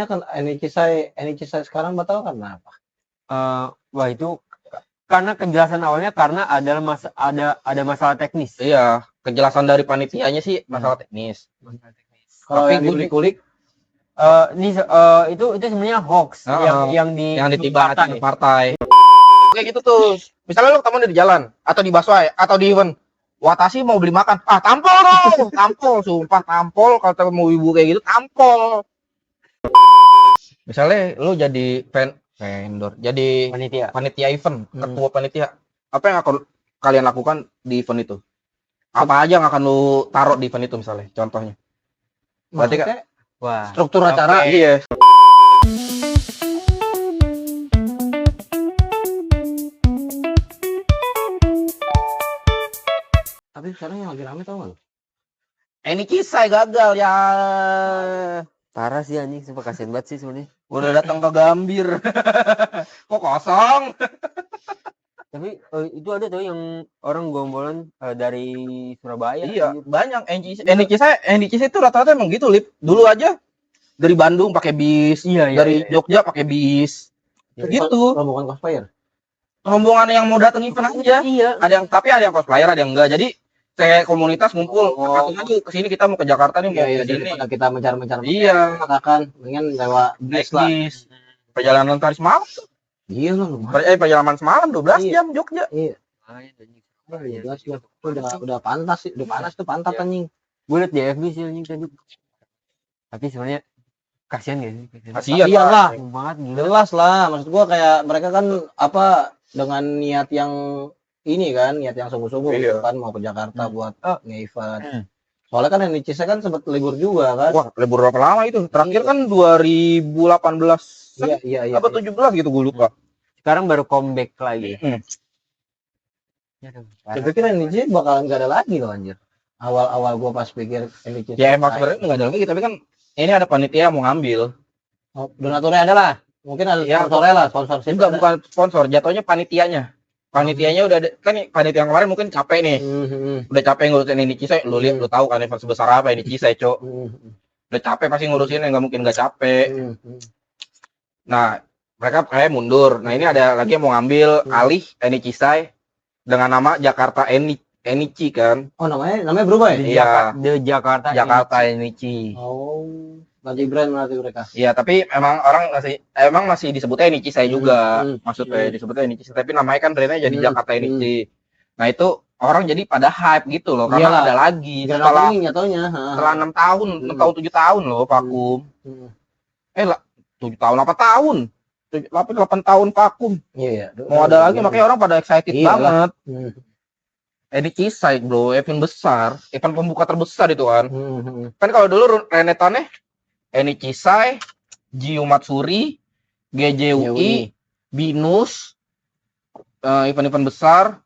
kan Enichi Sai sekarang batal karena apa? Wah itu karena kejelasan awalnya karena ada masalah teknis. Iya, kejelasan dari panitianya sih masalah teknis. Kalau Tapi yang gue dikulik-kulik Itu sebenarnya hoax yang ditibakan partai. Kayak gitu tuh. Misalnya lu ketemu di jalan atau di busway atau di event. Watashi mau beli makan. Ah, tampol dong. Tampol, sumpah tampol kalau ketemu ibu kayak gitu tampol. Misalnya lu jadi vendor, jadi panitia event, ketua panitia. Apa yang akan kalian lakukan di event itu? Apa aja yang akan lu taruh di event itu misalnya? Contohnya. Berarti kan Wah. struktur acara. Iya. Tapi sekarang yang lagi rame tau gak lu? Enichi Sai gagal ya. Parah sih anjing, sumpah kasihan banget sih sebenarnya. Udah datang ke Gambir. Kok kosong? Tapi itu ada tuh yang orang gombolan dari Surabaya. Iya, banyak Enichi Sai itu rata-rata emang gitu, Lip. Dulu aja dari Bandung pakai bis, dari Jogja pakai bis. Gitu. Rombongan cosplayer. Rombongan yang mau datang event aja. Iya. Tapi ada yang cosplayer, ada yang enggak. Jadi kayak komunitas ngumpul, akhirnya ke sini kita mau ke Jakarta nih mau Iya, ke sini. kita mencar-mencar. Iya, Katakan pengen lewat bis lah. Perjalanan tadi semalam tuh. Iya lah lumayan. Perjalanan semalam 12 jam Jogja. Iya. Udah pantas sih, udah panas tuh pantat anjing. Gue liat di FB sih anjing tadi. Tapi sebenarnya kasihan gak sih? Kasihan lah. Banget gila. Jelas lah, maksud gua kayak mereka kan apa dengan niat yang ini kan, niat yang sungguh-sungguh gitu kan mau ke Jakarta buat nge-event. Soalnya kan Enichi Sai kan sempat libur juga kan. Wah, libur berapa lama itu? Terakhir kan 2018. Iya. Apa 17 gitu gue lupa. Sekarang baru comeback lagi. Saya pikir Enichi Sai bakalan gak ada lagi loh anjir. Awal-awal gua pas pikir Enichi Sai. Ya emang sebenarnya nggak ada lagi, tapi kan ini ada panitia mau ngambil. Oh, donaturnya ada lah. Mungkin ada sponsornya lah, sponsorship. Enggak, bukan sponsor, jatuhnya panitianya. Panitianya udah ada, kan nih panitia yang kemarin mungkin capek nih. Udah capek ngurusin Enichi Sai, lu lihat lu tahu kan event sebesar apa Enichi Sai, Cok. Udah capek pasti ngurusin, nggak mungkin nggak capek. Nah, mereka kayak mundur. Nah, ini ada lagi yang mau ngambil alih Enichi Sai dengan nama Jakarta Enichi kan. Oh, namanya berubah ya? Iya. The Jakarta Enichi. Oh, ganti brand berarti mereka. Iya, tapi emang masih disebutnya Enichi Sai juga. Maksudnya disebutnya Enichi Sai, tapi namanya kan brandnya jadi Jakarta Enichi. Nah, itu orang jadi pada hype gitu loh, karena ada lagi setelah 6 tahun, 6 tahun 7 tahun loh vakum. 7 tahun 8 tahun. 8 tahun vakum. Iya. Mau ada lagi, makanya orang pada excited banget. Enichi Sai, bro, event besar, event pembuka terbesar itu kan. Kan kalau dulu renetannya Enichi Sai, Jiu Matsuri, GJUI, Binus, event-event besar,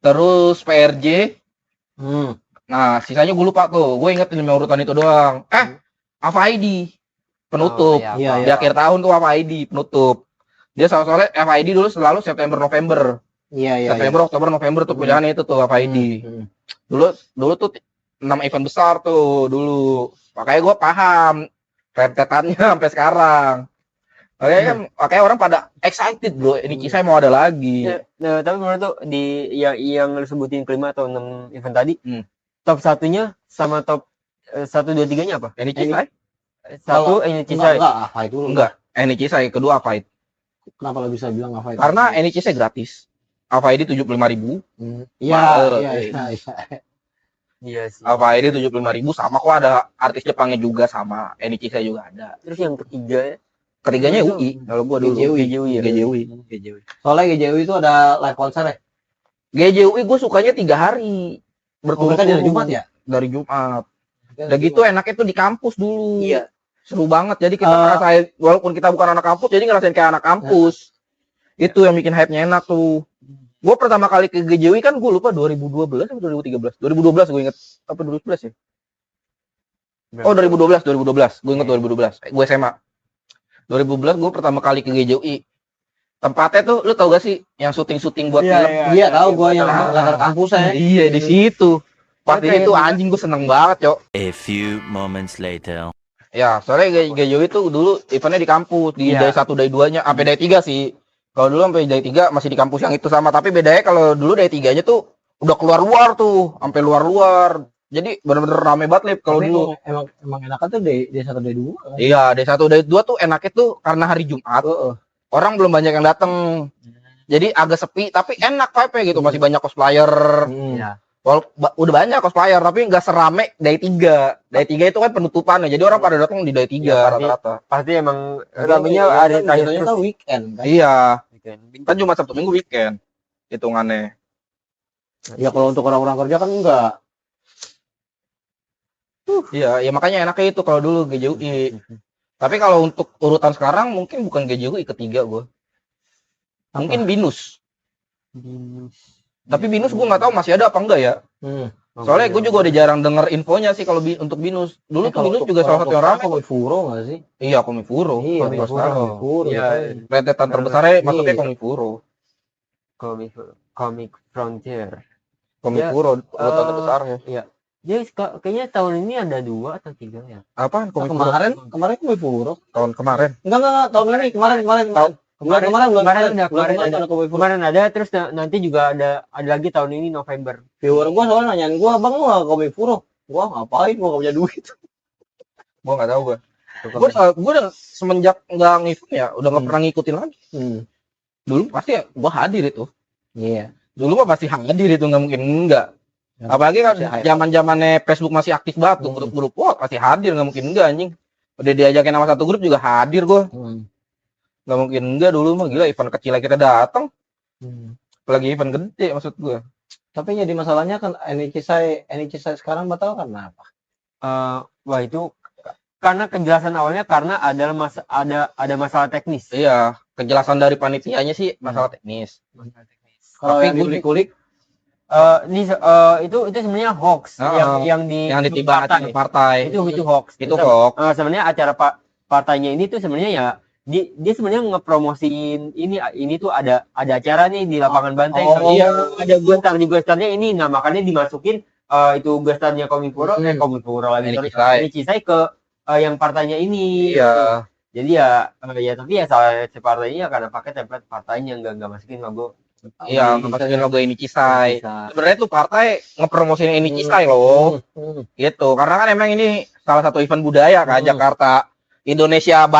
terus PRJ. Nah, sisanya gue lupa tuh. Gue inget 5 urutan itu doang. FID penutup. Di akhir tahun tuh FID penutup. Dia soalnya FID dulu selalu September November. September Oktober November tuh pilihannya itu tuh FID. Dulu tuh 6 event besar tuh dulu. Makanya gue paham rentetannya sampai sekarang. Makanya orang pada excited, bro. Enichi Sai mau ada lagi. Nah, tapi menurut tuh di yang lu sebutin 5 atau 6 event tadi, top satunya sama top 1 2 3-nya apa? Enichi Sai? Satu Enichi Sai. Enggak, Enichi Sai, kedua FID. Kenapa lo bisa bilang FID? Karena Enichi Sai gratis. FID 75.000. Iya. Iya sih. FID 75.000 sama kok, ada artis Jepangnya juga sama. Enichi Sai juga ada. Terus yang Ketiganya UI. Kalau gua dulu GJUI. Soalnya GJUI itu ada live konser ya. GJUI gua sukanya 3 hari. Mereka dari Jumat ya? Dari Jumat. Udah gitu enaknya tuh di kampus dulu. Iya. Seru banget. Jadi kita ngerasain, walaupun kita bukan anak kampus, jadi ngerasain kayak anak kampus. Itu yang bikin hype-nya enak tuh. Gue pertama kali ke GJUI kan gue lupa 2012 atau 2013. 2012 gue inget. Apa 2011 ya? Oh 2012. Gue inget 2012. Gue SMA. 2012 gue pertama kali ke GJUI. Tempatnya tuh, lu tau gak sih yang syuting buat film? Iya, tahu gue yang latar kampusnya. Iya, di situ. Pas di situ anjing gue seneng banget, Cok. A few moments later. Ya, soalnya GJU itu dulu eventnya di kampus, di Iya. day 1, day 2-nya, sampai day 3 sih. Kalau dulu sampai day 3 masih di kampus yang itu sama, tapi bedanya kalau dulu day 3-nya tuh udah keluar-luar tuh, sampai luar-luar. Jadi bener-bener rame banget Lip kalau Tapi dulu. emang enaknya tuh day 1 day 2 kan. Iya, day 1, day 2 tuh enaknya tuh karena hari Jumat. Orang belum banyak yang datang. Jadi agak sepi, tapi enak vibe-nya gitu, masih banyak cosplayer. Iya. Udah banyak cosplayer, tapi nggak serame day 3. Day 3 itu kan penutupannya, jadi orang pada datang di day 3 Iya, rata-rata. Pasti emang Tapi ramenya iya, ada kan terakhir jatuhnya terus. kan weekend kan. Iya, Weekend. kan cuma Sabtu Minggu weekend hitungannya. Ya kalau untuk orang-orang kerja kan enggak. Iya, ya makanya enaknya itu kalau dulu GJUI. Tapi kalau untuk urutan sekarang mungkin bukan GJUI ketiga gue. Mungkin BINUS. Tapi BINUS gue nggak tahu masih ada apa enggak ya. Soalnya gue juga udah jarang denger infonya sih kalau untuk BINUS. Dulu tuh BINUS juga salah satu yang ramai. Komifuro nggak sih? Iya, Komifuro. Iya, Komifuro. Iya, Rentetan terbesarnya maksudnya Iya. Komifuro. Comic Frontier. Komifuro urutan terbesarnya. Iya. Jadi kayaknya tahun ini ada 2 atau 3 ya. Apaan Komifuro? Kemarin Komifuro. Tahun kemarin. Enggak, tahun ini kemarin. Kemarin Kemarin ada, terus nanti juga ada lagi tahun ini November. Viewer gua soalnya nanyain gua, "Bang, lu nggak Komifuro?" Gua ngapain? Gua nggak punya duit. Gua nggak tahu gua. Gua udah semenjak nggak ngikut ya, udah nggak pernah ngikutin lagi. Dulu pasti ya, gua hadir itu. Iya. Dulu mah pasti hadir itu, nggak mungkin enggak. Ya, Apalagi kan masih hype. zaman-zamannya Facebook masih aktif banget tuh, grup-grup. Wah, pasti hadir, nggak mungkin enggak anjing. Udah diajakin sama satu grup juga hadir gua. Nggak mungkin enggak, dulu mah gila event kecil kita datang. Apalagi event gede maksud gua. Tapi jadi masalahnya kan NICSI sekarang batal karena apa? Wah itu karena kejelasan awalnya karena ada masalah teknis. Iya, kejelasan dari panitianya sih masalah teknis. Kalau Tapi yang gua- dikulik Itu sebenarnya hoax yang ditimbang acara partai. itu hoax. Itu hoax. Sebenarnya acara partainya ini tuh sebenarnya ya dia sebenarnya ngepromosiin ini tuh ada acara nih di lapangan Banteng. Iya. Ada gestarnya ini, nah makanya dimasukin itu gestarnya Komifuro lagi Cisai ke yang partainya ini. Iya. Jadi ya tapi ya salah si partainya karena pakai template partainya nggak masukin logo. Iya, masukin logo ini Cisai. Sebenarnya tuh partai ngepromosiin ini Cisai loh. Gitu. Karena kan emang ini salah satu event budaya kan Jakarta. Indonesia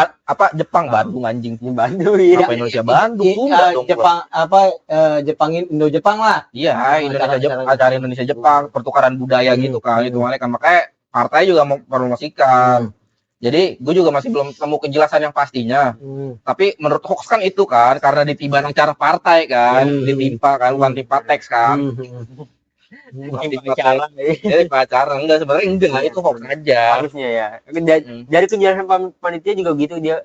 Jepang Bandung anjing. Bandung ya. Apa Indonesia Bandung? Jepang Indo-Jepang lah. Iya, acara Indonesia Jepang, pertukaran budaya gitu kan. Itu makanya partai juga mau promosikan. Jadi gue juga masih belum temu kejelasan yang pastinya. Tapi menurut hoax kan itu kan karena ditiban acara partai kan, ditimpa kan, bukan timpa teks kan. Jadi pacaran enggak, sebenarnya enggak, itu hoax aja. Harusnya ya. Dari penjelasan panitia juga gitu, dia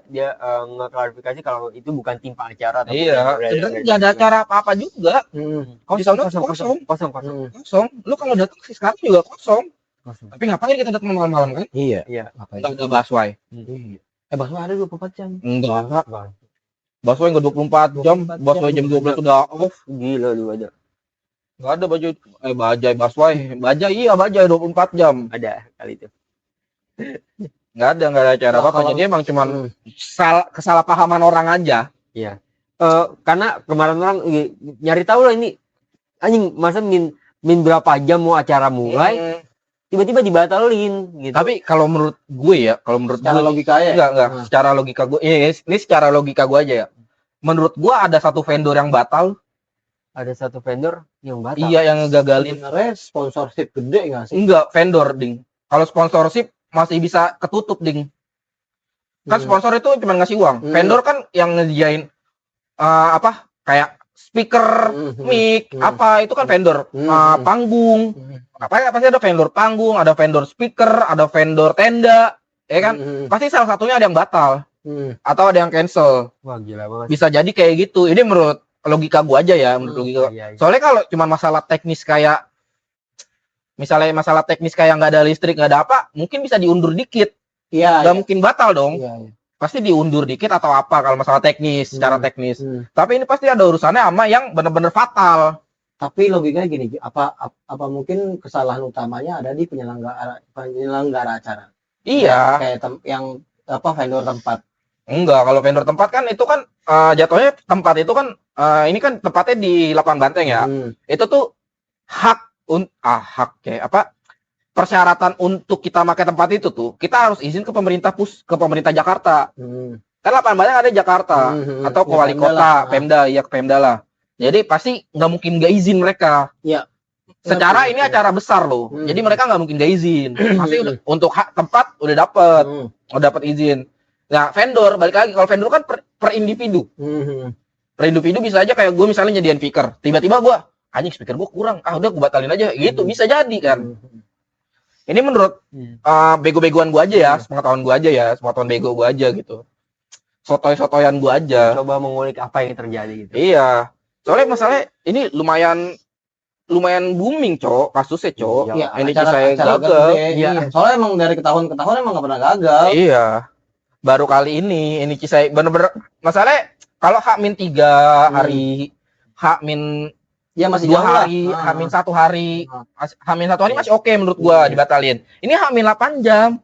ngeklarifikasi kalau itu bukan timpa acara. Iya, sebenarnya enggak ada acara apa-apa juga. Kosong. Lu kalau datang sih sekarang juga kosong. Tapi ngapain kita datang malam-malam kan? Iya. Enggak ada busway. Busway ada 24 jam. Enggak. Busway enggak 24 jam, busway jam 12 udah off. Gila lu ada. Enggak ada bajai busway. Bajai 24 jam. Ada kali itu. Enggak ada acara apa-apa. Jadi emang cuman kesalahpahaman orang aja. Iya. Karena kemarin orang nyari tahu lah ini anjing masa min berapa jam mau acara mulai tiba-tiba dibatalin gitu. Tapi kalau menurut gue ya, secara logika ya. Enggak. Secara logika gue. Ini secara logika gue aja ya. Menurut gue ada satu vendor yang batal. Ada satu vendor yang batal. Iya, yang ngegagalin. Sebenarnya sponsorship gede nggak sih? Enggak, vendor ding. Kalau sponsorship masih bisa ketutup ding. Kan sponsor itu cuma ngasih uang. Vendor kan yang nyediain kayak speaker, mic, itu kan vendor. Panggung. Pasti ada vendor panggung, ada vendor speaker, ada vendor tenda, ya kan? Pasti salah satunya ada yang batal. Atau ada yang cancel. Wah, gila banget. Bisa jadi kayak gitu. Ini menurut logika gua aja ya, menurut logika. Iya. Soalnya kalau cuma masalah teknis kayak nggak ada listrik, nggak ada apa, mungkin bisa diundur dikit. Iya. Nggak mungkin batal dong. Iya. Pasti diundur dikit atau apa kalau masalah teknis, secara teknis. Tapi ini pasti ada urusannya sama yang benar-benar fatal. Tapi logikanya gini, apa mungkin kesalahan utamanya ada di penyelenggara acara? Iya. Kayak yang apa vendor tempat. Enggak, kalau vendor tempat kan itu kan jatuhnya tempat itu kan ini kan tempatnya di lapangan banteng ya. Itu tuh hak kayak apa? Persyaratan untuk kita pakai tempat itu tuh kita harus izin ke pemerintah Jakarta. Kan lapangan banteng ada di Jakarta atau ke wali kota, Pemda, ya ke Pemda lah. Jadi pasti nggak mungkin nggak izin mereka. Iya. Secara ini acara besar loh. Jadi mereka nggak mungkin nggak izin. Pasti udah, untuk hak tempat udah dapat izin. Nah, vendor balik lagi, kalau vendor kan per individu. Per individu bisa aja kayak gue misalnya nyediain speaker, tiba-tiba gue anjing speaker gue kurang, udah gue batalin aja, gitu bisa jadi kan. Ini menurut bego-begoan gue aja ya, sepengetahuan gue aja ya, sepengetahuan bego gue aja gitu. Sotoy-sotoyan gue aja. Coba mengulik apa yang terjadi gitu. Iya. Soalnya masalahnya ini lumayan booming, Cok, kasusnya, Cok. Iya, ini saya gagal. Iya. Soalnya emang dari tahun ke tahun emang nggak pernah gagal. Iya. Baru kali ini kisah bener-bener masalahnya kalau H-3 hari H-min ya masih 2 hari, H-1 hari, H-1 hari masih oke menurut gua dibatalin. Ini H-8 jam.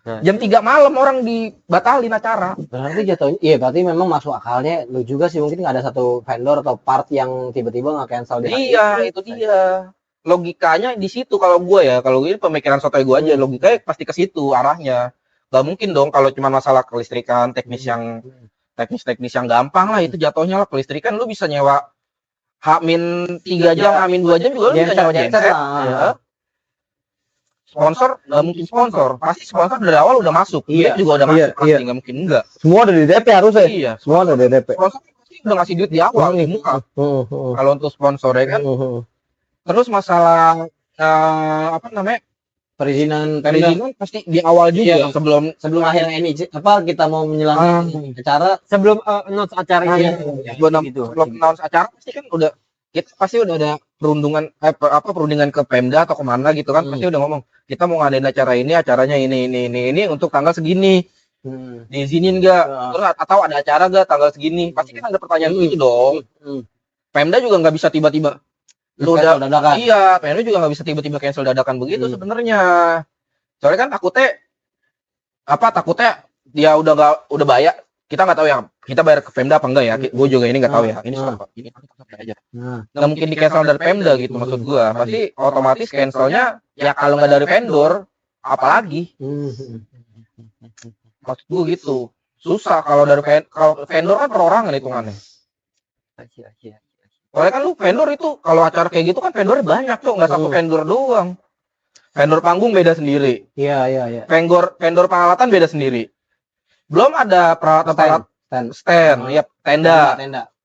Jam 3 malam orang dibatalin acara. Berarti jatuhnya, iya berarti memang masuk akalnya lu juga sih mungkin nggak ada satu vendor atau part yang tiba-tiba nggak cancel di hari Iya, itu dia. Logikanya di situ kalau gua ya, kalau ini pemikiran sotoy gua aja, logikanya pasti ke situ arahnya. Gak mungkin dong kalau cuma masalah kelistrikan teknis yang gampang lah itu jatuhnya lah kelistrikan lu bisa nyewa H-3 jam, H-2 jam juga lu bisa nyewa genset. Ya. Sponsor gak mungkin sponsor, pasti sponsor dari awal udah masuk. Iya juga udah masuk pasti nggak mungkin enggak. Semua udah di DP harusnya. Iya, Semua udah di DP. Sponsor pasti udah ngasih duit di awal di muka. Kalau untuk sponsor ya kan. Terus masalah apa namanya? Perizinan pasti di awal juga sebelum akhirnya ini apa kita mau menyelenggarakan acara sebelum announce acara ini sebelum announce acara pasti kan udah kita pasti udah ada perundingan ke Pemda atau kemana gitu kan pasti udah ngomong kita mau ngadain acara ini acaranya ini untuk tanggal segini diizinin nggak terus atau ada acara nggak tanggal segini pasti kan ada pertanyaan itu dong. Pemda juga nggak bisa tiba-tiba lu udah dadakan. Iya, PNU juga nggak bisa tiba-tiba cancel dadakan begitu sebenarnya. Soalnya kan takutnya dia udah bayar. Kita nggak tahu ya. Kita bayar ke Pemda apa enggak ya? Gue juga ini nggak tahu ya. Ini aja. Nggak mungkin di cancel dari Pemda gitu maksud gue. Pasti otomatis cancelnya ya kalau nggak dari vendor, apalagi. Maksud gue gitu. Susah kalau dari vendor kan perorangan hitungannya. Soalnya kan lu vendor itu kalau acara kayak gitu kan vendornya banyak tuh, nggak satu vendor doang. Vendor panggung beda sendiri. Iya. Vendor peralatan beda sendiri. Belum ada peralatan stand, ya tenda.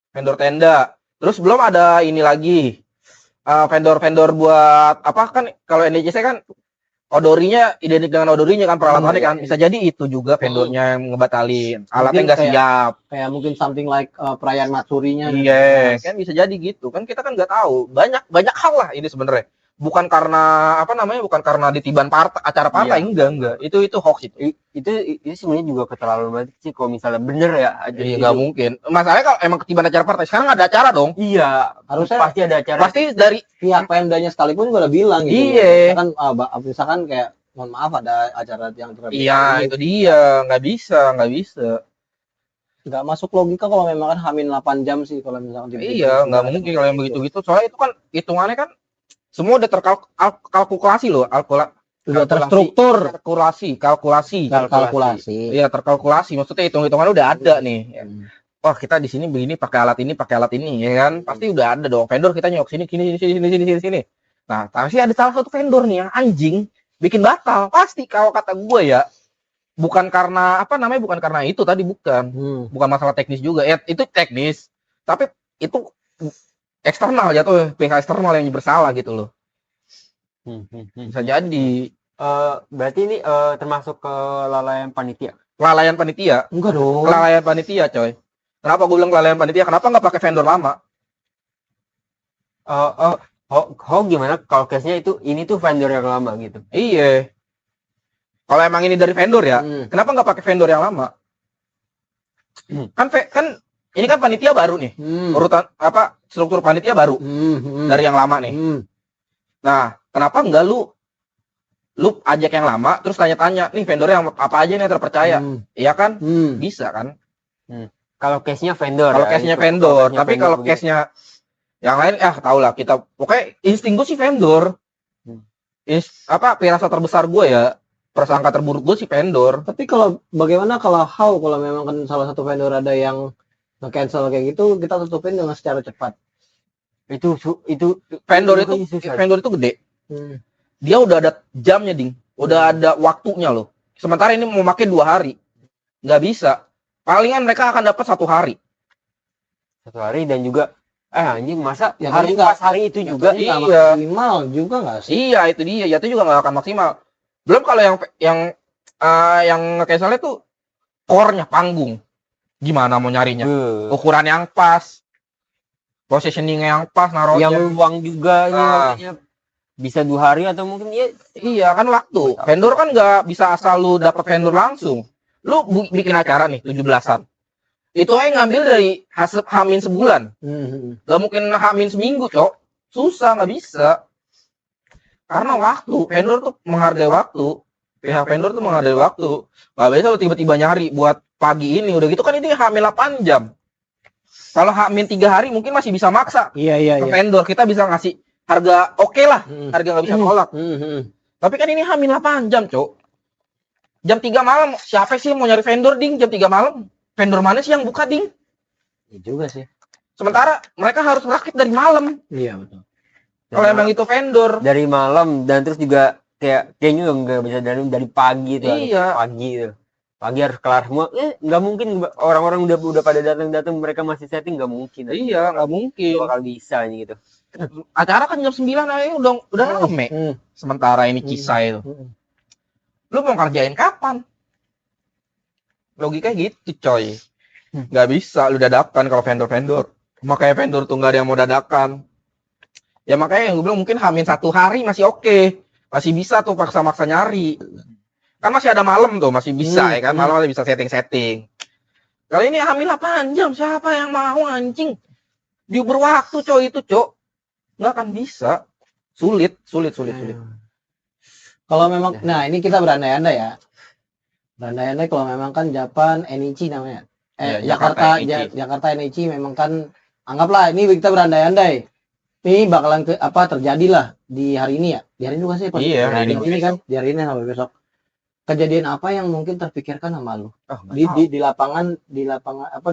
Vendor tenda. Terus belum ada ini lagi. Vendor buat apa kan kalau NDCC kan odorinya identik dengan odorinya kan peralatannya kan bisa jadi itu juga vendornya yang ngebatalin alatnya nggak siap kayak mungkin something like perayaan matsurinya kan bisa jadi gitu kan kita kan nggak tahu banyak hal lah ini sebenarnya bukan karena ditiban acara partai enggak itu hoax itu sebenarnya juga keterlaluan banget sih kalau misalnya bener ya aja iya nggak mungkin masalahnya kalau emang ketiban acara partai sekarang ada acara dong iya harusnya pasti ada acara pasti dari pihak Pemdanya sekalipun juga udah bilang gitu iya kan misalkan kayak mohon maaf ada acara yang iya itu dia nggak bisa nggak masuk logika kalau memang kan H-8 jam sih kalau misalkan iya nggak mungkin kalau yang begitu soalnya itu kan hitungannya kan semua udah terkalkulasi loh, udah terstruktur, kalkulasi. Iya, terkalkulasi. Maksudnya hitung-hitungan udah ada nih. Wah, kita di sini begini pakai alat ini, ya kan? Pasti udah ada dong. Vendor kita nyok sini. Nah, tapi ada salah satu vendor nih yang anjing bikin batal. Pasti kalau kata gue ya, bukan karena itu tadi bukan masalah teknis juga. Ya, itu teknis. Tapi itu eksternal jatuh pihak eksternal yang bersalah gitu loh. Bisa jadi. Berarti ini termasuk kelalaian panitia? Kelalaian panitia? Enggak dong. Kelalaian panitia, coy. Kenapa gue bilang kelalaian panitia? Kenapa nggak pakai vendor lama? Gimana kalau case-nya ini tuh vendor yang lama gitu? Iya. Kalau emang ini dari vendor ya, kenapa nggak pakai vendor yang lama? Kan ini kan panitia baru nih, urutan struktur panitia baru dari yang lama nih. Nah, kenapa enggak lu lu ajak yang lama terus tanya-tanya nih vendornya yang apa aja nih yang terpercaya. Iya kan? Bisa kan? Kalau case-nya vendor. Kalau case-nya vendor, tapi kalau case-nya yang lain tau lah kita. Pokoknya insting gue sih vendor. Pirasat terbesar gue ya, prasangka terburuk gue sih vendor. Tapi kalau bagaimana kalau memang kan salah satu vendor ada yang nge-cancel kayak gitu, kita tutupin dengan secara cepat. Itu vendor itu gede. Dia udah ada jamnya, Ding. Udah ada waktunya loh. Sementara ini mau pakai 2 hari. Nggak bisa. Palingan mereka akan dapat 1 hari. 1 hari dan juga anjing masa Ya, hari pas hari itu juga maksimal juga nggak sih? Iya, itu dia. Ya itu juga nggak akan maksimal. Belum kalau yang nge-cancel itu core-nya panggung. Gimana mau nyarinya? Ukuran yang pas. Positioning yang pas, naruhnya. Yang luang juga namanya. Bisa 2 hari atau mungkin iya kan waktu. Vendor kan nggak bisa asal lu dapat vendor langsung. Lu bikin acara nih 17-an. Itu aja ngambil dari hasil Hamin sebulan. Gak mungkin Hamin seminggu, Cok. Susah, nggak bisa. Karena waktu. Vendor tuh menghargai waktu. Pihak vendor tuh menghargai waktu. Gak bisa lu tiba-tiba nyari buat pagi ini. Udah gitu kan ini Hamin 8 jam. Kalau Hamin 3 hari mungkin masih bisa maksa. Iya. Vendor kita bisa ngasih harga oke lah, harga nggak bisa tolak. Tapi kan ini Hamin 8 jam, Cok. Jam 3 malam, siapa sih yang mau nyari vendor, Ding? Jam 3 malam, vendor mana sih yang buka, Ding? Iya juga sih. Sementara mereka harus rakit dari malam. Iya, betul. Kalau emang itu vendor. Dari malam, dan terus juga kayaknya nggak bisa dari pagi tuh. Iya. Pagi tuh. Pagi harus kelar semua. Nggak mungkin orang-orang udah pada datang mereka masih setting, nggak mungkin. Iya, nggak mungkin. Bakal bisa gitu. Acara kan jam 9 aja udah rame. Sementara ini kisah itu. Lu mau kerjain kapan? Logikanya gitu, coy. Nggak bisa lu dadakan kalau vendor-vendor. Makanya vendor tuh nggak ada yang mau dadakan. Ya makanya yang gue bilang mungkin Hamin 1 hari masih oke. Masih bisa tuh paksa-maksa nyari. Kan masih ada malam tuh, masih bisa ya kan. Malam masih bisa setting-setting. Kali ini Hamin 8 jam, siapa yang mau anjing? Diuber waktu, coy, itu, Cok. Nggak akan bisa. Sulit. Kalau memang, nah ini kita berandai-andai ya. Berandai-andai kalau memang kan Japan Enichi namanya. Jakarta Enichi memang kan, anggaplah ini kita berandai-andai. Ini bakalan terjadi lah di hari ini ya. Di hari ini juga sih. Iya, hari ini kan. Di hari ini sampai besok. Kejadian apa yang mungkin terpikirkan sama lu? Di lapangan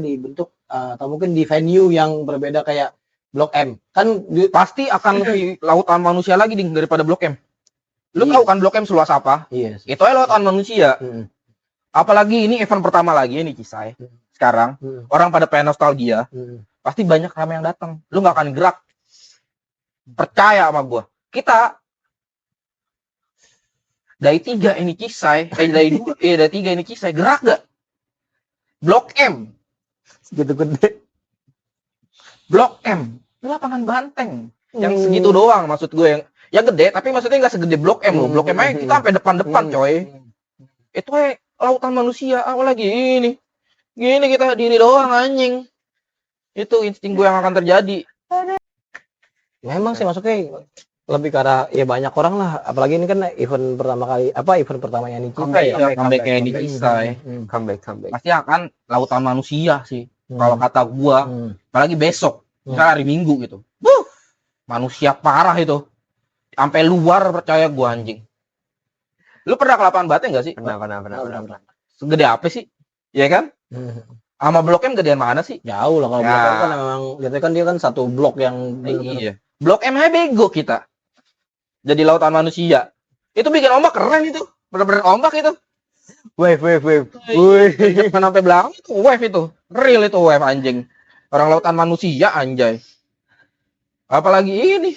dibentuk atau mungkin di venue yang berbeda kayak Blok M. Kan pasti akan lebih lautan manusia lagi, Ding, daripada Blok M. Lu tahu kan Blok M seluas apa? Iya. Itu aja lautan manusia. Apalagi ini event pertama lagi ini kisah. Sekarang orang pada pengen nostalgia. Pasti banyak ramai yang datang. Lu nggak akan gerak. Percaya sama gua. Kita dari 3 ini kisah, dari 3 ini kisah gerak gak? Blok M. Segitu gede. Blok M, lapangan banteng. Yang segitu doang maksud gue yang gede, tapi maksudnya nggak segede Blok M loh. Blok M aja kita sampai depan-depan, coy. Itu lautan manusia, apalagi ini. Gini kita diri doang anjing. Itu insting gue yang akan terjadi. Memang sih maksudnya lebih ke arah ya banyak orang lah, apalagi ini kan event pertamanya ini comeback-nya ini kisah. Comeback. Pasti akan lautan manusia sih. Kalau kata gua, apalagi besok, misalnya hari Minggu gitu. Manusia parah itu. Sampai luar percaya gua anjing. Lu pernah ke lapangan banteng enggak sih? Pernah. Segede apa sih? Iya kan? Sama Blok M gedean mana sih? Jauh lah kalau Blok M kan memang gitu kan dia kan satu blok yang iya. Blok M aja bego kita. Jadi lautan manusia. Itu bikin ombak keren itu. Bener-bener ombak itu. Wave. Sampai belakang itu wave itu. Real itu wave anjing. Orang lautan manusia anjay. Apalagi ini.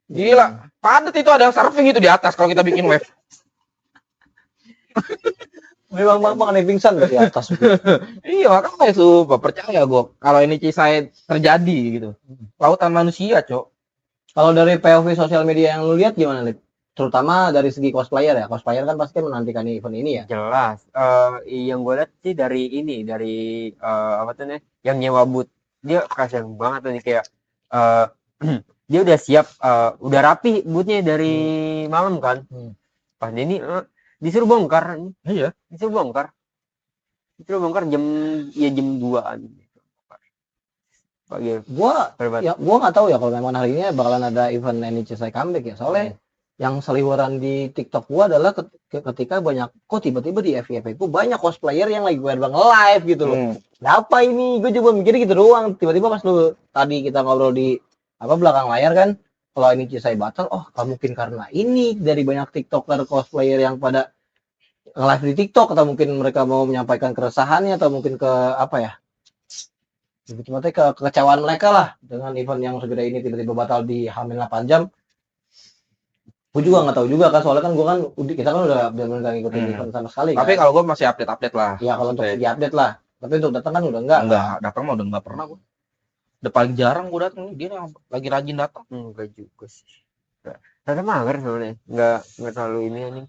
Gila. Padat itu ada surfing itu di atas kalau kita bikin wave. Memang aneh pingsan di atas. Iya makanya sumpah percaya gue. Kalau ini kisah terjadi gitu. Lautan manusia, Cok. Kalau dari POV sosial media yang lu lihat gimana, Lip? Terutama dari segi cosplayer ya. Cosplayer kan pasti menantikan event ini ya. Jelas. Yang gue lihat sih dari apa tuh nih? Yang nyewa booth. Dia kasihan banget tuh nih kayak dia udah siap, udah rapi boothnya dari malam kan. Pas ini disuruh bongkar. Iya. Disuruh bongkar jam 2-an. Pagi. Gua nggak tahu ya kalau memang hari ini bakalan ada event NICSI comeback ya. Soalnya yang seliweran di TikTok gua adalah ketika banyak kok tiba-tiba di FYP ku banyak cosplayer yang lagi pada live gitu loh. Apa ini? Gue coba mikirnya gitu doang. Tiba-tiba pas lu tadi kita ngobrol di belakang layar kan, kalau NICSI batal, mungkin karena ini dari banyak TikToker cosplayer yang pada live di TikTok, atau mungkin mereka mau menyampaikan keresahannya, atau mungkin ke lebih tepatnya ke kekecewaan mereka lah dengan event yang segede ini tiba-tiba batal di hamil 8 jam. Gue juga nggak tahu juga kan, soalnya kan kita kan udah benar-benar nggak ngikutin event sama sekali. Tapi kan? kalau gue masih update lah. Iya, kalau untuk di-update lah. Tapi untuk datang kan udah enggak. Datang mah udah nggak pernah gue. Udah paling jarang gue datang. Dia lagi rajin datang. Enggak juga sih. Ada mager sebenarnya. Enggak terlalu ini nih.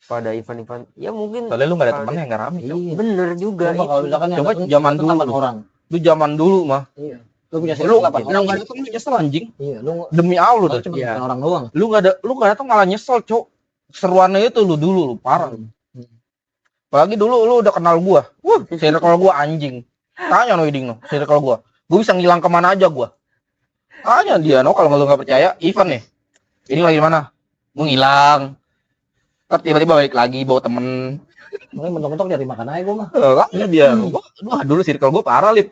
Pada event-event. Ya mungkin. Soalnya lu nggak ada temannya, nggak rame. Iya, bener juga. Coba kalau misalkan coba zaman dulu orang. Lu zaman dulu mah. Iya. Lu punya circle 8 orang. Lu nggak datang nyesel anjing. Iya, lu demi Allah dah. Cuma orang doang. Lu nggak datang malah nyesel, Cok. Seruannya itu lu dulu parah. Apalagi dulu lu udah kenal gua. Circle gua anjing. Tanya no Iding no, circle gua. Gua bisa ngilang kemana aja gua. Tanya dia no, kalau lu nggak percaya, Ivan nih. Ini lagi mana? Gua ngilang. Terus tiba-tiba balik lagi bawa temen. Mungkin mentok-mentok nyari makan aja gua mah. Ini dia. Wah, dulu circle gua parah, Lip.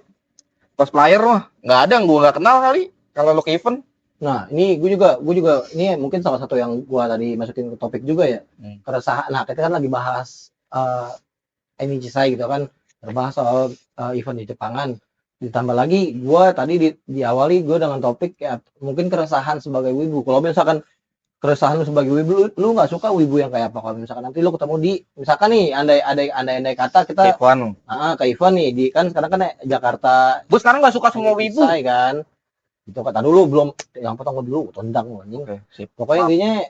Cosplayer mah nggak ada yang gua nggak kenal kali. Kalau lu ke event. Nah, ini gue juga ini mungkin salah satu yang gua tadi masukin ke topik juga ya. Keresahan. Nah, kita kan lagi bahas NICSI gitu kan, berbahas soal event di Jepangan. Ditambah lagi gua tadi diawali gue dengan topik ya mungkin keresahan sebagai wibu. Kalau misalkan keresahan lu sebagai wibu, lu nggak suka wibu yang kayak apa? Kalau misalkan nanti lu ketemu di misalkan nih andai kata kita ke event nih di kan sekarang kan Jakarta. Gue sekarang nggak suka semua wibu kan. Itu kata dulu belum yang potong dulu tendang anjing. Pokoknya intinya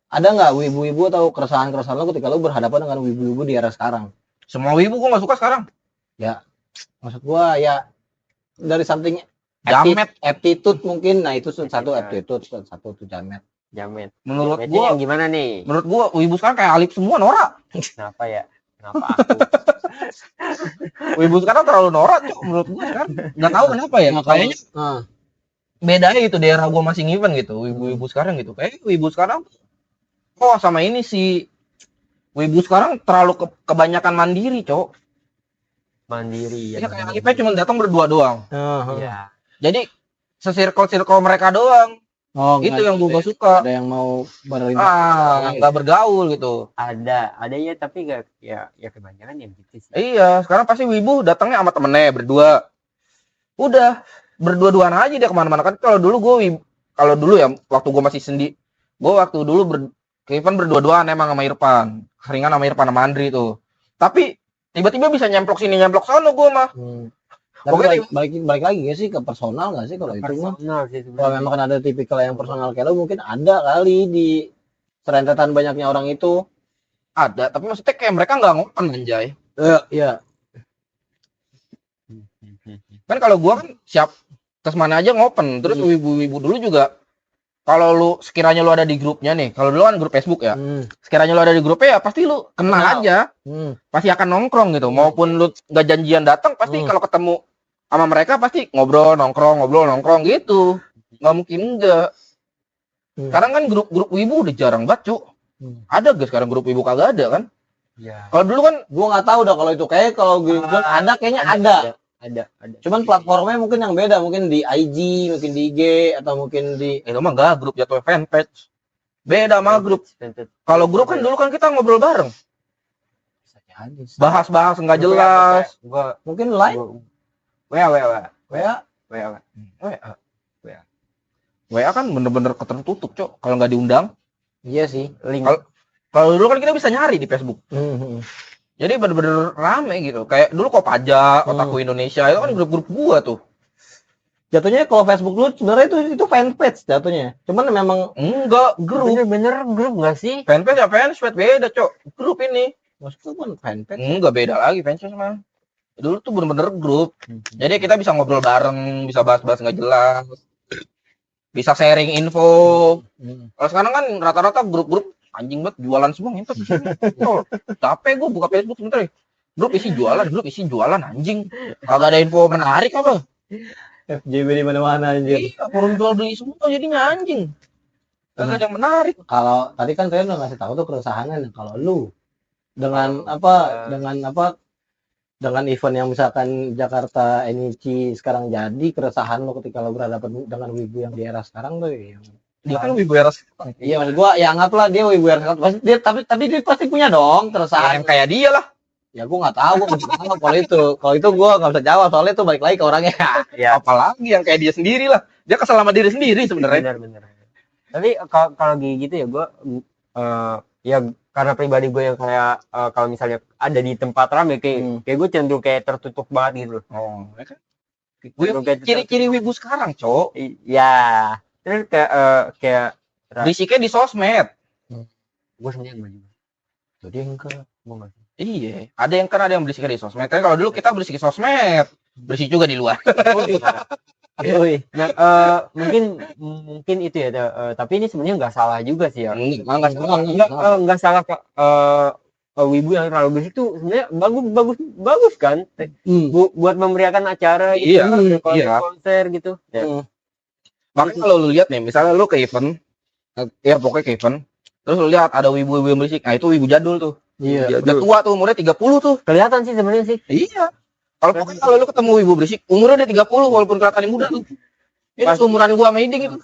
ada nggak wibu-wibu atau keresahan-keresahan lo ketika lo berhadapan dengan wibu-wibu di era sekarang? Semua wibu gue nggak suka sekarang. Ya, maksud gua ya dari samping jamet, attitude mungkin. Nah itu satu attitude, satu tuh jamet. Menurut gua yang gimana nih? Menurut gua wibu sekarang kayak Alip semua norak. Kenapa ya? Kenapa aku? Wibu sekarang terlalu norak tuh menurut gua sekarang. Nggak tahu kenapa ya. Kayaknya bedanya itu daerah gua masih event gitu. Wibu-wibu sekarang gitu. Kayak wibu sekarang sama ini sih. Wibu sekarang terlalu kebanyakan mandiri, Cok. Mandiri ya. Kayak Alipnya cuma datang berdua doang. Iya. Jadi se-circle mereka doang. Itu yang gue gak suka. Ada yang mau berinteraksi. Nggak bergaul gitu. Ada ya tapi gak ya kebanyakan yang gitu sih. Iya, sekarang pasti wibu datangnya sama temennya berdua. Udah berdua-duaan aja dia kemana-mana kan. Kalau dulu ya waktu gue masih sendiri, gue waktu dulu ke event berdua-duaan emang sama Irfan, seringan sama Irfan sama Andri tuh. Tapi tiba-tiba bisa nyemplok sini nyemplok sana gue mah. Tapi balik lagi gak sih ke personal gak sih kalau itu mah? Kalau memang kan ada tipikal yang personal kayak lo mungkin ada kali di serentetan banyaknya orang itu. Ada, tapi maksudnya kayak mereka nggak ngopen anjay. Iya. Kan kalau gua kan siap ke mana aja ngopen. Terus wibu-wibu dulu juga kalau lu sekiranya lu ada di grupnya nih, kalau dulu kan grup Facebook ya. Sekiranya lu ada di grupnya ya pasti lu kenal aja. Pasti akan nongkrong gitu. Maupun lu nggak janjian datang pasti kalau ketemu sama mereka pasti ngobrol nongkrong gitu. Nggak mungkin enggak. Sekarang kan grup wibu udah jarang banget, Cuk. Ada gak sekarang grup wibu kagak ada kan? Iya. Kalau dulu kan gua nggak tahu dah kalau itu kayak kalau grup ada kayaknya ada. Cuman platformnya mungkin yang beda, mungkin di IG, mungkin di IG atau mungkin di itu mah enggak grup jatuh fanpage. Beda sama grup. Kalau grup kan dulu kan kita ngobrol bareng. Bahas-bahas enggak jelas. Gua mungkin live. WA kan bener-bener ketertutup, Cok. Kalau nggak diundang. Iya sih. Kalau dulu kan kita bisa nyari di Facebook. Jadi bener-bener rame gitu. Kayak dulu Kopaja, Otaku Indonesia itu kan grup-grup gua tuh. Jatuhnya kalau Facebook dulu sebenarnya itu fanpage jatuhnya. Cuman memang enggak grup. Bener grup enggak sih? Fanpage ya fanpage beda, Cok. Grup ini. Maksudnya kan fanpage. Enggak beda lagi fanpage mah. Dulu tuh bener-bener grup. Jadi kita bisa ngobrol bareng, bisa bahas-bahas nggak jelas. Bisa sharing info. Kalau sekarang kan rata-rata grup-grup anjing banget jualan semua ngentot di sini. Oh, capek gue buka Facebook sebentar ya. Grup isi jualan anjing. Kagak ada info menarik apa? FJB di mana-mana anjir. Iya, forum jual beli semua jadinya anjing. Kagak ada yang menarik. Kalau tadi kan saya udah ngasih tahu tuh keresahannya. Kalau lu dengan apa dengan event yang misalkan Jakarta NIC sekarang jadi, keresahan lo ketika lo berhadapan dengan wibu yang di era sekarang tuh yang Dia kan wibu era sekarang. iya maksud gua ya anggaplah dia wibu era sekarang. Pasti dia tapi dia pasti punya dong keresahan Yang kayak dia lah. ya gua nggak tahu kalau itu gua nggak bisa jawab soalnya itu balik lagi ke orangnya. Ya, Apalagi yang kayak dia sendiri lah. Dia kesal sama diri sendiri sebenarnya. benar. Tapi kalau gitu ya gue ya karena pribadi gue yang kayak kalau misalnya ada di tempat rame kayak gue cenderung kayak tertutup banget gitu loh. Oh, ya kan? Cenderung kayak Ciri-ciri wibu sekarang, Cok. ya terus kayak Berisiknya di sosmed. gue sebenarnya enggak juga. Jadi enggak, gue enggak. Iya, ada yang kan ada yang berisik di sosmed. Kan kalau dulu kita berisik di sosmed, berisik juga di luar. Nah, mungkin itu ya, tapi ini sebenarnya nggak salah juga sih ya. Nggak salah kok. Wibu yang terlalu berisik tuh sebenarnya bagus kan. Buat memeriahkan acara gitu, konser gitu. Ya. Makanya kalau lu lihat nih, misalnya lu ke event, ya pokoknya ke event, terus lu lihat ada wibu-wibu yang berisik, nah itu wibu jadul tuh. Iya. Udah tua tuh, umurnya 30 tuh. Kelihatan sih sebenarnya sih. Iya. Kalau lu ketemu wibu berisik, umurnya udah 30 walaupun kelihatan muda tuh. Itu seumuran gua sama Iding itu.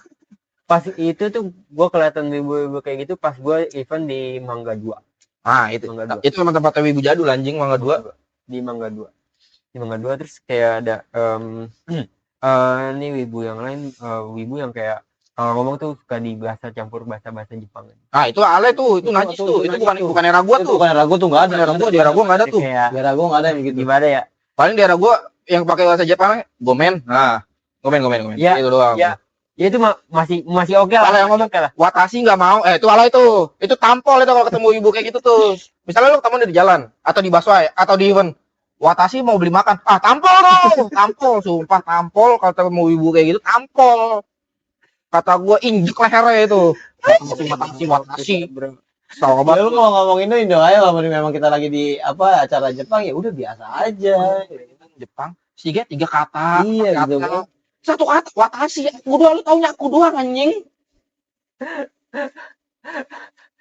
Pas itu tuh gua kelihatan wibu-wibu kayak gitu pas gua event di Mangga 2. Ah, itu. Itu memang tempatnya wibu jadul anjing, Mangga 2. Di Mangga 2. Di Mangga 2 terus kayak ada ini wibu yang lain, wibu yang kayak kalau ngomong tuh suka di bahasa campur bahasa Jepang. Ah, itu ale tuh, itu najis tuh. Itu bukan era gua tuh. Bukan era gua tuh nggak ada. Di era gua nggak ada tuh. Di era gua nggak ada yang begitu. Gimana ya? Paling di era gua yang pakai bahasa Jepang gomen. Nah, gomen. Ya, itu doang. Ya itu masih oke lah. Kalau yang ngomong lah. Watashi nggak mau, itu ala itu. Itu tampol itu kalau ketemu ibu kayak gitu tuh. Misalnya lu ketemu di jalan atau di busway atau di event. Watashi mau beli makan. Ah, tampol dong. Tampol, sumpah tampol kalau ketemu ibu kayak gitu, tampol. Kata gua injek lehernya itu. Watashi. Tahu banget. Lu kalau ngomongin itu Indo aja kalau memang kita lagi di acara Jepang ya udah biasa aja. Jepang, tiga kata. Iya gitu. Satu kata Watashi. Aku doang, lu taunya aku doang anjing.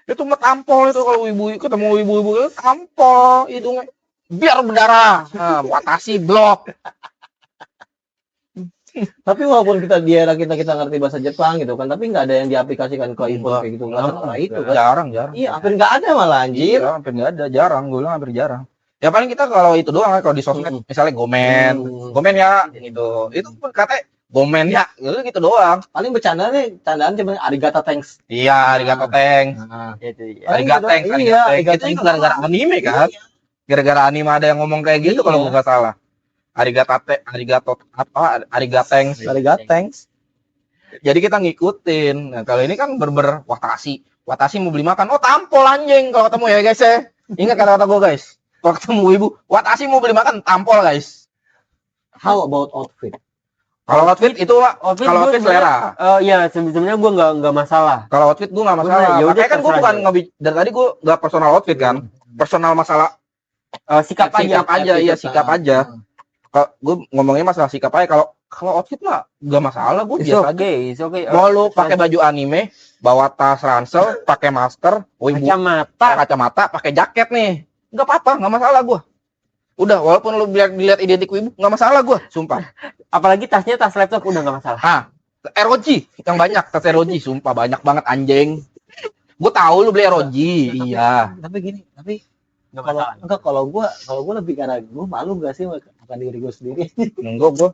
Itu mah tampol itu kalau ibu ketemu ibu-ibu itu tampol hidungnya biar berdarah. Nah, Watashi blok. Tapi walaupun kita di era kita ngerti bahasa Jepang gitu kan, tapi nggak ada yang diaplikasikan ke event kayak gitu. Nah, itu kan. Jarang. Iya, hampir nggak ada malah anjir. Iya, hampir nggak ada, jarang. Gue bilang hampir jarang. Ya paling kita kalau itu doang kalau di sosmed misalnya gomen ya gitu. Itu pun katanya gomen ya, gitu doang. Paling candaan cuma arigato thanks. Iya, arigato thanks. Arigato thanks. Itu juga gara-gara anime kan. Gara-gara anime ada yang ngomong kayak gitu kalau gue nggak salah. Arigato thanks. Jadi kita ngikutin. Nah, kalau ini kan Watashi mau beli makan. Oh, tampol anjing kalau ketemu ya guys ya. Ingat kata-kata gue guys. Kalau ketemu ibu, Watashi mau beli makan, tampol guys. How about outfit? Kalau outfit itu kalau outfit selera. Ya sebenarnya gue nggak masalah. Kalau outfit gue nggak masalah. Makanya kan gue bukan dari tadi gue nggak personal outfit kan. Personal masalah sikap aja. Kalau gue ngomongnya masalah sikap aja. Kalau outfit mah gak masalah, gue biasa aja. It's okay. Mau lu pakai baju anime, bawa tas ransel, pakai masker, kacamata, pakai jaket nih, nggak apa-apa, nggak masalah gue. Udah, walaupun lu dilihat identik wibu, nggak masalah gue, sumpah. Apalagi tasnya tas laptop udah nggak masalah. ROG yang banyak, tas ROG, sumpah banyak banget anjing. Gue tahu lu beli ROG, iya. Tapi kalau gue lebih karena gue malu gak sih makan diri gue sendiri. Enggak gue.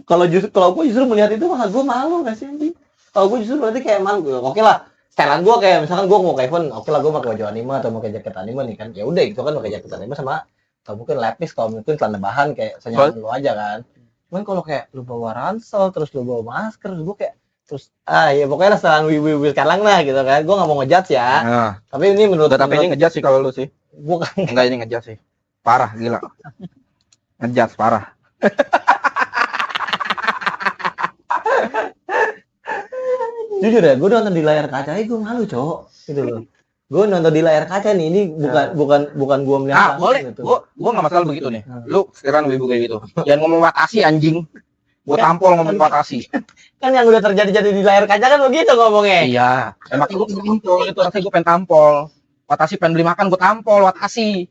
Kalau gue justru melihat itu malah gue malu gak sih Andi? Kalau gue justru berarti kayak malu. Oke lah, setelan gue kayak misalkan gue mau ke event, oke lah gue pakai baju anime atau pakai jaket anime nih kan. Ya udah itu kan pakai jaket anime sama atau mungkin lepis kalau mungkin celana bahan kayak senyaman lu aja kan. Cuman kalau kayak lu bawa ransel terus lu bawa masker, gue kayak ya pokoknya setelan wibu sekarang lah gitu kan. Gue nggak mau ngejudge ya. Nah, tapi ini tapi ini ngejudge sih kalau lu sih. Bukan. Enggak, ini ngejudge sih. Parah gila. Ngejudge parah. Jujur ya, gue nonton di layar kaca gue malu, Cok. Gitu loh. Gue nonton di layar kaca nih, ini bukan gue melihat boleh. gitu. Gue nggak masalah begitu nih. Lu sekarang wibu kayak gitu. Jangan ngomong Watashi anjing. Gue tampol ngomong Watashi. Kan yang udah terjadi di layar kaca kan begitu ngomongnya. Iya. Emang gue tampol itu rasanya gue pengen tampol. Watashi pengen beli makan gue tampol Watashi.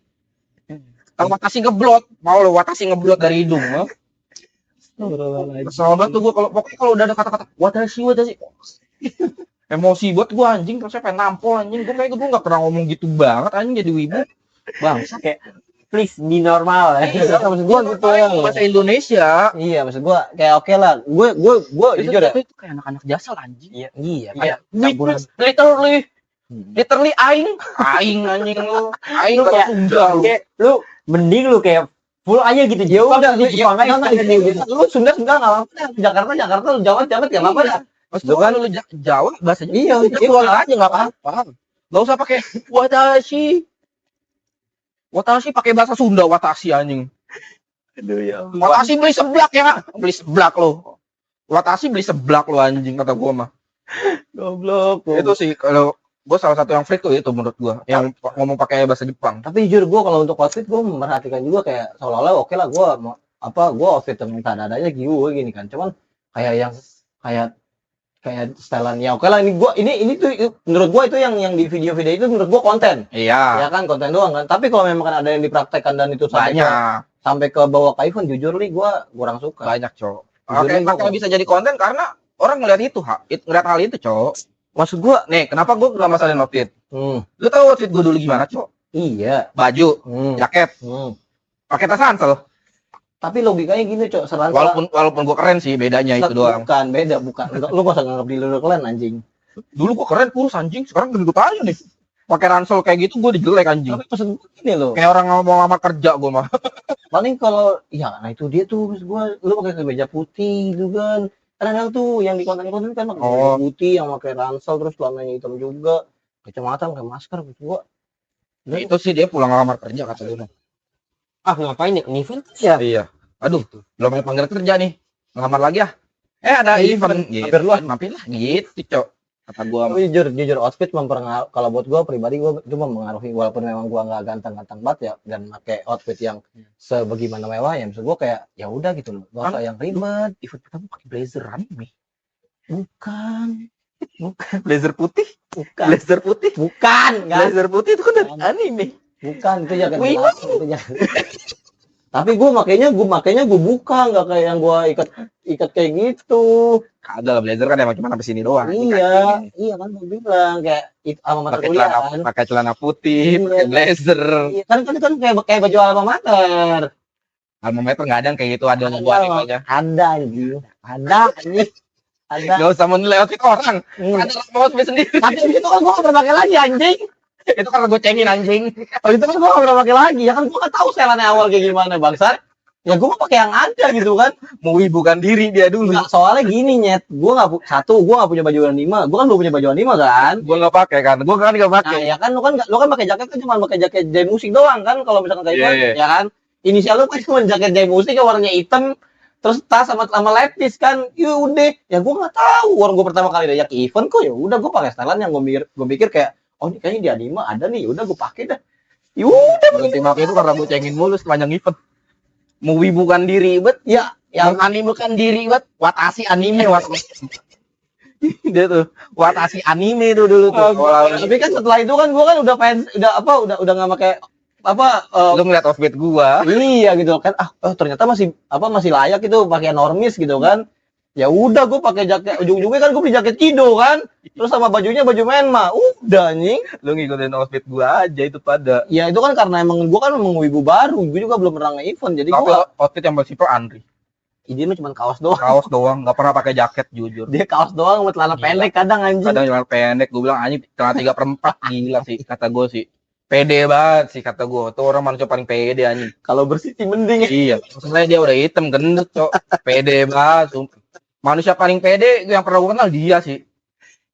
Kalau Watashi ngeblot, mau lo Watashi ngeblot dari hidung, lo. Kesel banget tuh gue kalau udah ada kata-kata Watashi. Emosi buat gue anjing, terus saya pengen nampol anjing. Gue nggak pernah ngomong gitu banget anjing jadi wibu. Bang, kayak please be normal ya. Iya, maksud gue gitu ya. Bahasa Indonesia. Iya, maksud gue kayak oke lah. Gue jujur ya. Itu kayak anak-anak jasal anjing. Iya, Kayak campuran. literally aing anjing lu. Aing Lu kata kayak- Sunda lu. Kayak lu mending lu kayak full aja gitu. Ya udah, di Jepang aja gitu. lu Sunda enggak apa-apa. Jakarta lu Jawa enggak apa-apa dah. Maksud kan lu Jawa bahasanya Iya, keluar aja enggak apa-apa. Enggak usah pakai watashi. Watashi pakai bahasa Sunda watashi anjing. Aduh ya. Watashi beli seblak ya. Beli seblak lo. Watashi beli seblak lo anjing kata gua mah. Goblok. Itu sih kalau gua salah satu yang freak tuh itu menurut gua yang ngomong pakai bahasa Jepang. Tapi jujur gue kalau untuk outfit gue memperhatikan juga kayak seolah-olah oke lah gue gue outfit yang dada-dadanya gue gini kan. Cuman kayak yang kayak stylean ya oke lah ini tuh menurut gue itu yang di video-video itu menurut gue konten. Iya. Ya kan konten doang kan. Tapi kalau memang kan ada yang dipraktekkan dan itu sampai ke bawah ke event jujur nih gue kurang suka. Banyak, Cok. Jujur Oke, nih, makanya bisa jadi konten karena orang ngeliat itu, ngeliat hal itu, Cok. Maksud gua, nih, kenapa gua nggak masalahin outfit? Lu tahu outfit gua dulu gimana, Cok? Iya. Baju, jaket, pakai tas ransel. Tapi logikanya gini, Cok, Walaupun gua keren sih, bedanya itu doang. Bukan. Lu gak usah nganggap diri lu keren anjing. Dulu gua keren kurus anjing, sekarang gendut aja nih. Pakai ransel kayak gitu gua dijelek anjing. Tapi maksud gue gini loh. Kayak orang ngomong lama kerja gua mah. Paling kalau ya nah itu dia tuh maksud gue lu pakai kemeja putih gitu kan. Kadang tuh yang di konten-konten kan pakai kemeja putih yang pakai ransel terus celananya hitam juga. Kacamata pakai masker gitu gua. Itu sih dia pulang ngelamar kerja kata dia. Ah, ngapain nih event? Ya. Iya. Aduh, belum ada panggil kerja nih. Ngelamar lagi ya. Ada event. Mampir lu. Mampir lah gitu, Cok. Kata gua. Tapi jujur outfit mempengaruhi kalau buat gua pribadi gua itu mempengaruhi walaupun memang gua nggak ganteng-ganteng banget ya dan pakai outfit yang sebagaimana mewah ya maksud gua kayak ya udah gitu loh. Gak usah yang ribet. Event pertama pakai blazer anime. Bukan. Blazer putih. Bukan. Blazer putih. Bukan. Blazer putih itu kan dari anime. Bukan itu jaket Wih, jelas, itu jaket. Tapi gue makanya gue buka nggak kayak yang gue ikat kayak gitu. Ada lah blazer kan emang cuma sampai sini doang. Iya kan gue bilang kayak alma mater kuliah kan. Pakai celana putih, pakai blazer. Iya, kan kayak baju alma mater. Alma mater nggak ada yang kayak gitu, ada yang buat aja. Ada anjing. Ada. Gak usah menilai outfit orang. Ada outfit sendiri. Tapi itu kan gue gak pernah pakai lagi anjing. Itu karena gue cengin anjing. Oh itu kan gue gak pernah pakai lagi. Ya kan gue gak tahu setelannya awal kayak gimana bangsat. Ya gue mau pakai yang ada gitu kan. Mewibukan diri dia dulu. Nggak, soalnya gini nyet. Gue gak punya baju anima. Gue kan belum punya baju anima kan. Gue nggak pakai kan. Gue kan nggak pakai. Nah ya kan lu kan pakai jaket kan cuma pakai jaket Jai Musik doang kan. Kalau misalkan kayak gitu ya kan. Inisial lu kan cuma jaket Jai Musik yang warnanya hitam. Terus tas sama lepis kan, ya udah, ya gue nggak tahu orang gue pertama kali diajak event kok ya udah gue pakai stylean yang gue mikir kayak oh ini kayaknya di anime ada nih, udah gue pakai dah, yaudah berhenti pakai itu karena gue cengin mulu sepanjang event, mewibukan diri bet, ya yang animekan diri bet, watashi anime dia tuh watashi anime tuh dulu tuh. Tapi kan setelah itu kan gue kan udah fans, udah nggak pakai lu ngeliat outfit gua iya gitu kan ternyata masih layak itu pakai normis gitu kan ya udah gue pakai jaket ujung-ujungnya kan gue beli jaket Kido kan terus sama bajunya baju Menma udah nih lu ngikutin outfit gua aja itu pada ya itu kan karena gue kan emang wibu baru gue juga belum pernah nge-event jadi gue outfit yang bersifat Andri dia mah cuma kaos doang nggak pernah pakai jaket jujur dia kaos doang buat celana pendek kadang celana pendek gue bilang anjing celana 3/4 gila sih kata gue sih pede banget sih kata gue tuh orang manusia paling pede anjing kalau bersih sih mending iya maksudnya dia udah hitam gendut cok pede banget manusia paling pede yang pernah gue kenal dia sih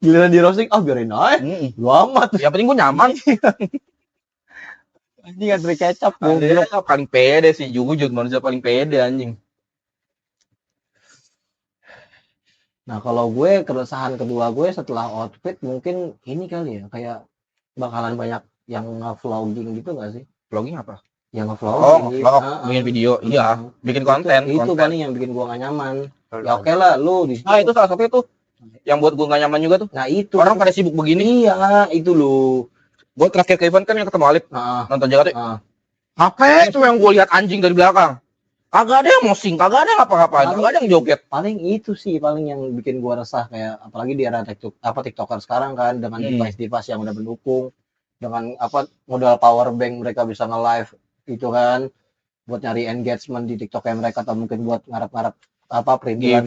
giliran di roasting biarin aja lu amat yang penting gue nyaman anjing antri kecap dia paling pede sih jujur manusia paling pede anjing Nah, kalau gue keresahan kedua gue setelah outfit mungkin ini kali ya, kayak bakalan banyak yang nge-vlogging gitu nggak sih? Vlogging apa? Yang Oh, nge-vlogging. vlog, bikin video. Iya, bikin konten. Itu konten. paling yang bikin gua gak nyaman. Ya oke lah, lu di Nah, itu salah satu itu yang buat gue gak nyaman juga tuh. Nah, itu. Orang pada sibuk begini. Iya, itu lu. Gue terakhir ke event kan yang ketemu Alip. Nonton Jakarta. HP itu yang gue lihat anjing dari belakang. Kagak ada yang mosing, kagak ada yang ngapa-ngapain, kagak ada yang joget. Paling itu sih paling yang bikin gua resah, kayak apalagi di era TikToker sekarang kan, dengan device-device yang udah mendukung, dengan modal power bank mereka bisa nge-live itu kan buat nyari engagement di TikTok kayak mereka, atau mungkin buat ngarep-ngarep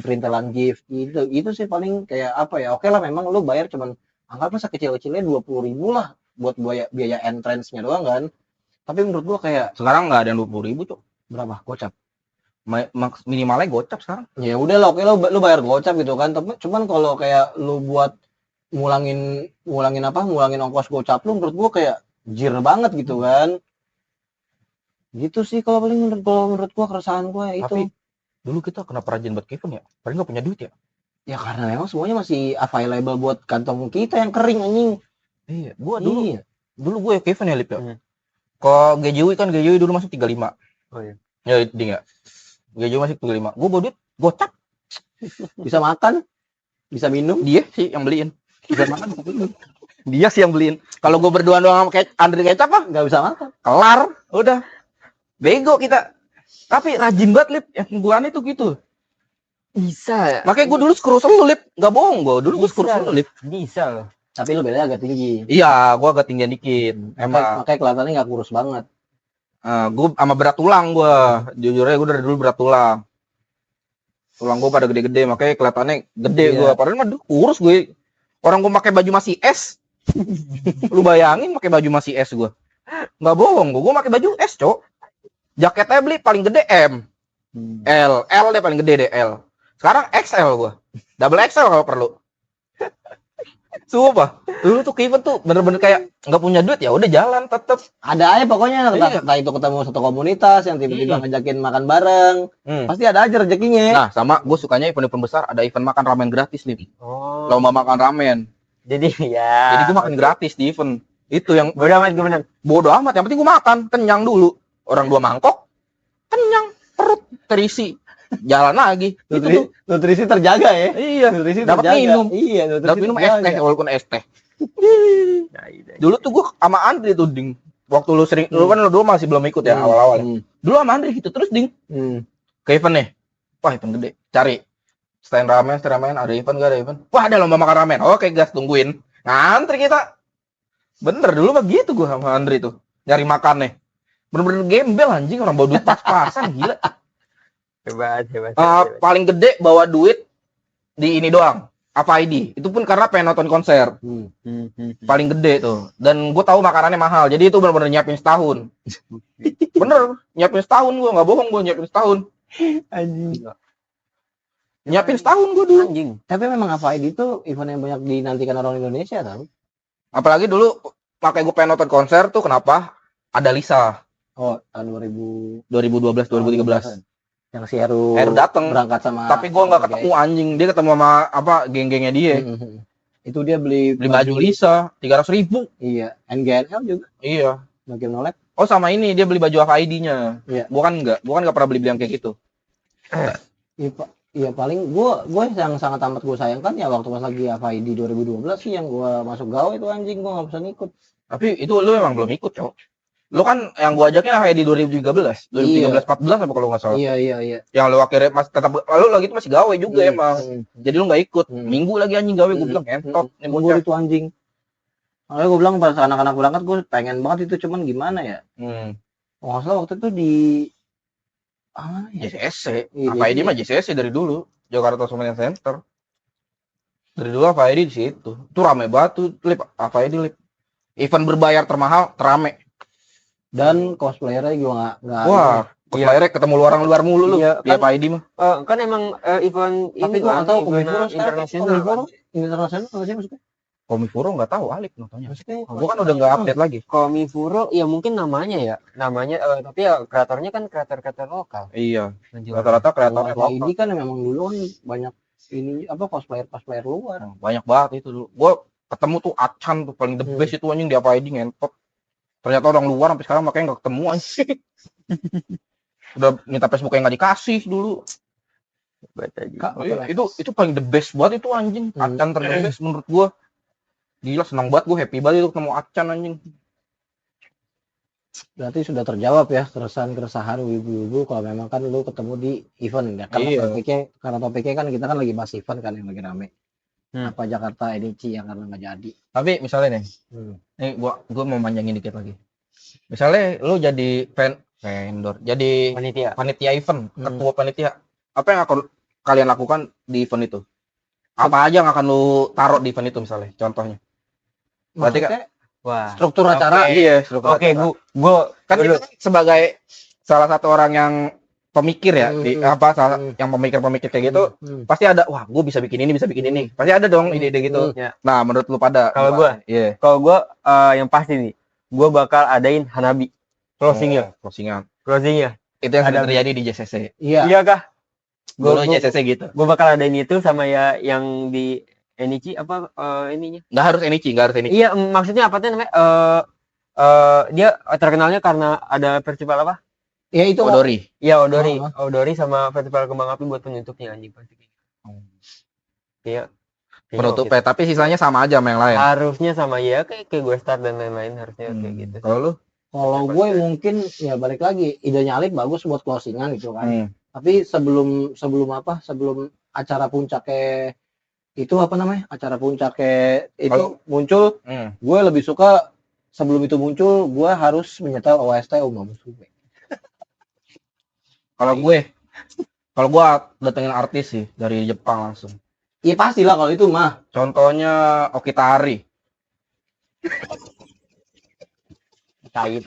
perintilan gift itu sih paling kayak oke lah, memang lu bayar cuman anggaplah sekecil-kecilnya 20.000 lah buat biaya entrance-nya doang kan. Tapi menurut gua kayak sekarang nggak ada yang 20.000 tuh. Berapa? Gocap. Minimalnya gocap sekarang. Ya udah lah, oke lu bayar gocap gitu kan. Tapi cuman kalau kayak lu buat ngulangin ongkos gocap lu, menurut gua kayak jir banget gitu kan. Gitu sih kalau menurut gua keresahan gua itu. Tapi dulu kita kenapa rajin buat Kevin ya? Paling nggak punya duit ya? Ya karena memang semuanya masih available buat kantong kita yang kering anjing. Iya, gua dulu gue Kevin ya Lip ya. Ke GJW kan, GJW dulu masuk 35. Oh iya. Ya ding ya. GJW masuk 35. Gua bawa duit gocap. Bisa makan, bisa minum. Dia sih yang beliin. Bisa makan, bisa minum. Dia sih yang beliin. Kalau gue berdua doang sama Andre Kecap apa? Nggak bisa makan. Kelar, udah. Bego kita. Tapi rajin banget Lip. Yang gue aneh tuh gitu. Bisa ya. Makanya gue dulu scroll selalu Lip. Gak bohong gue. Dulu gue scroll selalu Lip. Bisa loh. Tapi lu bedanya agak tinggi. Iya, gue agak tinggian dikit. Emang. Makanya kelihatannya nggak kurus banget. Gue sama berat tulang gue. Jujur aja gue dari dulu berat tulang. Tulang gue pada gede-gede. Makanya kelihatannya gede gue. Padahal mah kurus gue. Orang gue pakai baju masih S. Lu bayangin pakai baju masih S gue. Nggak bohong gue pakai baju S, Cok. Jaketnya beli paling gede M. L deh paling gede deh L. Sekarang XL gue. Double XL kalau perlu. Sumpah. Dulu tuh Kevin tuh bener-bener kayak nggak punya duit, ya udah jalan tetep. Ada aja pokoknya, entah itu ketemu satu komunitas yang tiba-tiba ngajakin makan bareng. Pasti ada aja rezekinya. Nah, sama gue sukanya event-event besar ada event makan ramen gratis nih. Oh. Lomba makan ramen. Jadi ya. Jadi gue makan gratis di event. Itu yang bodo amat gue menang. Bodo amat, yang penting gue makan, kenyang dulu. Orang 2 mangkok, kenyang, perut terisi. Jalan lagi. Nutrisi terjaga ya. Iya. Nutrisi dapat terjaga. minum. Iya, dapat minum es teh walaupun es teh. Dulu tuh gue sama Andri tuh ding. Waktu lu sering, lu kan lu dulu masih belum ikut ya awal-awal. Dulu sama Andri gitu terus ding. Ke event nih. Wah, event gede. Cari stand ramen, ada event gak ada event? Wah, ada lomba makan ramen. Oke, gas, tungguin. Ngantri kita. Bener dulu mah gitu gue sama Andri tuh. Nyari makan nih. Bener-bener gembel anjing, orang bawa duit pas-pasan gila. Hebat. Paling gede bawa duit di ini doang. Apa ID? Itu pun karena pengen nonton konser. Paling gede tuh. Dan gue tahu makanannya mahal. Jadi itu bener-bener nyiapin setahun. Bener, nyiapin setahun gue, nggak bohong gue nyiapin setahun. Anjing. Nyiapin setahun gue dulu. Anjing. Tapi memang apa ID itu event yang banyak dinantikan orang Indonesia tau. Apalagi dulu pakai gue pengen nonton konser tuh kenapa? Ada Lisa. Oh, tahun 2012, 2013. Yang si Heru datang berangkat sama. Tapi gue nggak ketemu anjing, dia ketemu sama geng-gengnya dia. Itu dia beli baju Lisa 300.000. Iya, NGNL juga. Iya. Makin nolak. Oh sama ini dia beli baju ID-nya. Iya. Bukan nggak pernah beli yang kayak gitu. Iya paling gue yang sangat amat gue sayangkan ya waktu pas lagi ID 2012 sih yang gue masuk gawe itu anjing, gue nggak bisa ngikut. Tapi itu lu memang belum ikut, Cok. Lu kan yang gua ajaknya di 2013, 14 apa kalau nggak salah. Iya. Yang lu akhirnya tetap lalu lagi itu masih gawe juga emang. Jadi lu nggak ikut. Minggu lagi anjing gawe, gua bilang entot nih bocah itu anjing. Makanya gua bilang pas anak-anak berangkat gua pengen banget itu, cuman gimana ya? Nggak salah waktu itu di JCSC. Apa ini mah JCSC dari dulu, Jakarta Convention Center. Dari dulu apa ini di situ. Itu rame banget tuh, Lip. Apa ini, Lip? Event berbayar termahal, terame. Dan cosplayernya juga nggak. Wah, cosplayernya ketemu luar mulu lu. Iya, kan, ID mah. Kan emang event ini. Tapi gua tahu internasional apa sih maksudnya? Komifuro nggak tahu Alip nontonnya. Gua kan udah nggak update lagi. Komifuro ya mungkin namanya ya. Tapi ya kreatornya kan kreator lokal. Iya. Rata-rata kreatornya lokal. Ini kan memang dulu kan banyak ini apa cosplayer luar. Banyak banget itu dulu. Gue ketemu tuh Acan tuh paling the best itu anjing, dia apa aja ngentot. Ternyata orang luar sampai sekarang makanya nggak ketemu anjing. Udah minta Facebook yang nggak dikasih dulu. Itu paling the best buat itu anjing. Acan the best menurut gue. Gila, senang banget gue, happy banget itu ketemu Acan anjing. Berarti sudah terjawab ya keresahan wibu-wibu kalau memang kan lu ketemu di event ya. Karena topiknya kan kita kan lagi bahas event kan yang lagi rame. Apa Jakarta Enichi yang karena nggak jadi. Tapi misalnya nih, nih gua mau manjangin dikit lagi. Misalnya lu jadi vendor, jadi panitia event, ketua panitia. Apa yang akan kalian lakukan di event itu? Apa aja yang akan lu taruh di event itu misalnya? Contohnya. Berarti kan struktur acara. Iya, struktur acara. Gua kan kita sebagai salah satu orang yang pemikir ya, yang pemikir kayak gitu, pasti ada, wah, gue bisa bikin ini, pasti ada dong ide-ide gitu. Nah, menurut lu pada? Kalau gue, yang pasti nih, gue bakal adain Hanabi closingan. Itu yang sudah terjadi di JCC. Iya kah? Gue JCC gitu. Gue bakal adain itu sama ya yang di Enichi apa ininya? Nggak harus Enichi. Iya, maksudnya apa tuh namanya? Dia terkenalnya karena ada festival apa? Ya itu Odori. Iya, Odori sama festival kembang api buat penutupnya anjing pasti. Iya. Penutupnya, tapi sisanya sama aja sama yang lain. Harusnya sama ya, kayak gue start dan lain-lain harusnya kayak gitu. Kalau lu? Kalau gue mungkin ya balik lagi, idenya Alif bagus buat closingan gitu kan. Tapi sebelum acara puncaknya itu apa namanya? Acara puncaknya itu muncul, gue lebih suka sebelum itu muncul, gue harus menyetel OST Uma Musume. Kalau gue datengin artis sih dari Jepang langsung. Iya pastilah kalau itu mah. Contohnya Okitari. Tai.